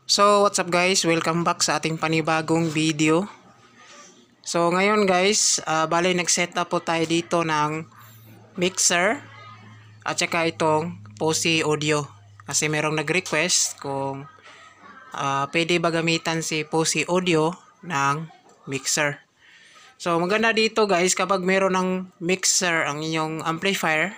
So what's up guys, welcome back sa ating panibagong video. So ngayon guys, bali nag-setup po tayo dito ng mixer at saka itong Posi audio. Kasi merong nag-request kung pwede ba gamitan si Posi audio ng mixer. So maganda dito guys, kapag meron ng mixer ang inyong amplifier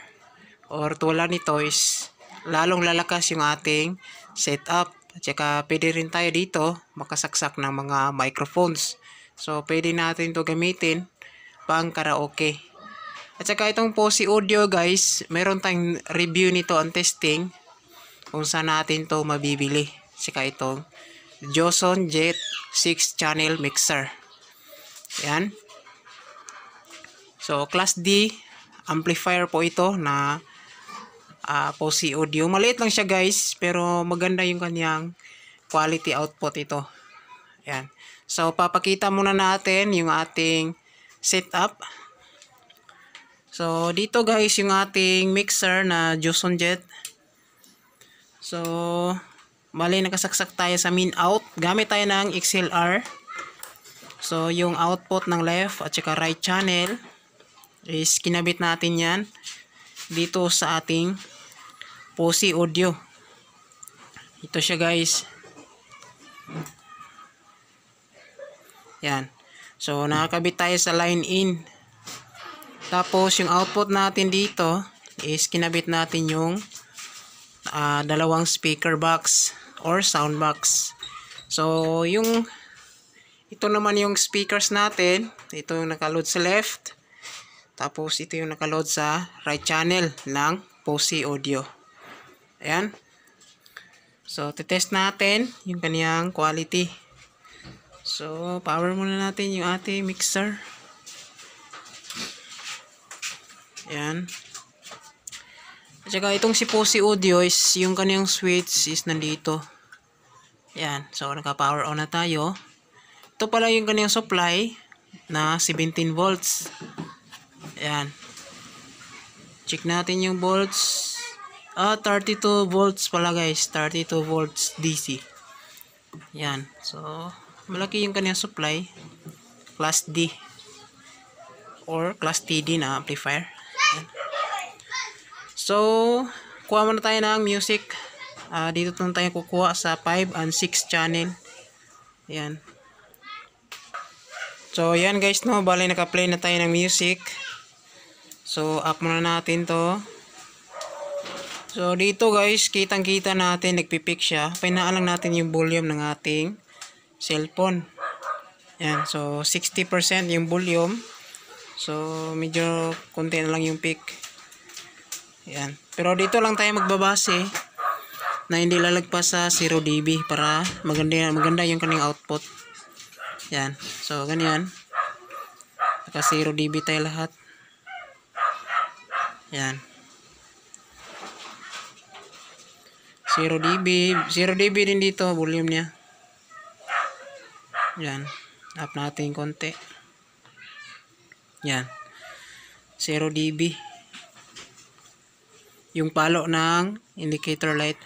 or tulad nito is lalong lalakas yung ating setup. At saka pwede rin tayo dito makasaksak ng mga microphones. So pwede natin to gamitin pang karaoke. At saka itong Posi audio guys, meron tayong review nito ang testing kung saan natin to mabibili. At saka itong Joson Jet 6 channel mixer. Yan. So class D amplifier po ito na Posi audio. Maliit lang siya guys, pero maganda yung kanyang quality output ito. Ayan. So papakita muna natin yung ating setup. So dito guys yung ating mixer na Joson Jet. So bali nakasaksak tayo sa min out. Gamit tayo ng XLR. So yung output ng left at saka right channel is kinabit natin yan dito sa ating Posi audio. Ito siya guys. Yan. So nakakabit tayo sa line in. Tapos yung output natin dito is kinabit natin yung dalawang speaker box or sound box. So yung ito naman yung speakers natin. Ito yung nakaload sa left. Tapos ito yung nakaload sa right channel ng Posi audio. Ayan. So, titest natin yung kaniyang quality. So, power muna natin yung ating mixer. Ayan. At saka itong si Posi audio is yung kaniyang switch is nandito. Ayan. So, naka-power on na tayo. Ito pala yung kaniyang supply na 17 volts. Ayan. Check natin yung volts. 32 volts pala guys. 32 volts DC. Yan. So, malaki yung kanyang supply. Class D. Or Class TD na amplifier. Yan. So, kuha muna tayo ng music. Dito tayo kukuha sa 5 and 6 channel. Yan. So, yan guys no. Bali naka-play na tayo ng music. So, up muna natin to. So dito guys, kitang-kita natin nagpipick siya. Pinaan lang natin yung volume ng ating cellphone. Yan, so 60% yung volume. So medyo konti na lang yung pick. Yan. Pero dito lang tayo magbabase na hindi lalagpas sa 0 dB para maganda yung kanyang output. Yan. So ganyan. Naka 0 dB tayo lahat. Yan. 0 dB. 0 dB din dito, volume niya. Yan. Up natin konti. Yan. 0 dB. Yung palo ng indicator light.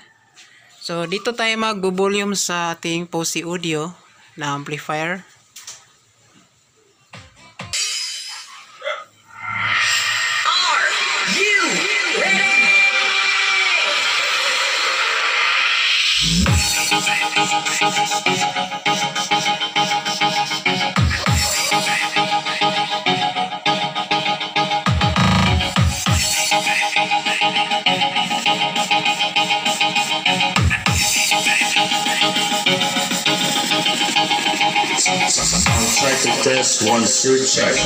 So, dito tayo mag-volume sa ating Posi audio na amplifier. Try to test 1 2 check.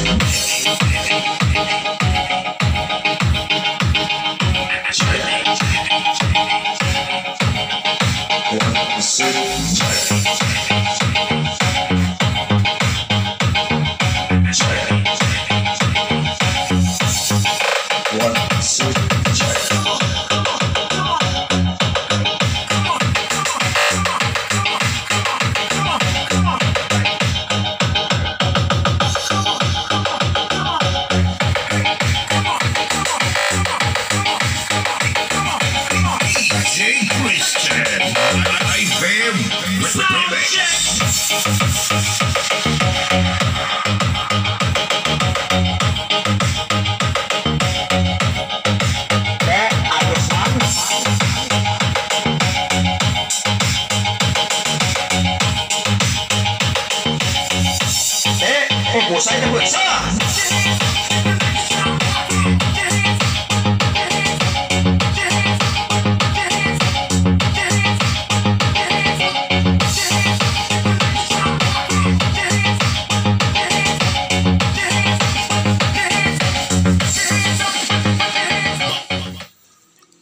Pusay na bulsa!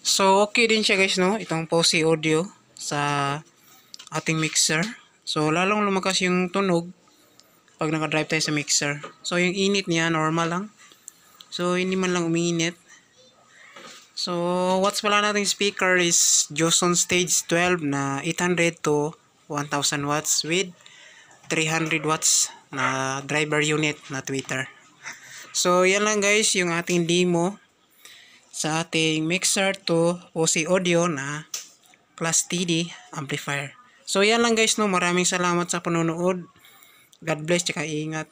So okay din siya guys, no, itong Posi audio sa ating mixer. So lalong lumakas yung tunog pag naka-drive tayo sa mixer. So yung init niya normal lang. So hindi man lang umiinit. So watts pala nating speaker is Joson Stage 12 na 800 to 1000 watts with 300 watts na driver unit na tweeter. So yan lang guys yung ating demo sa ating mixer to Posi audio na Class TD amplifier. So yan lang guys, no, maraming salamat sa panonood. God bless, tsaka ingat.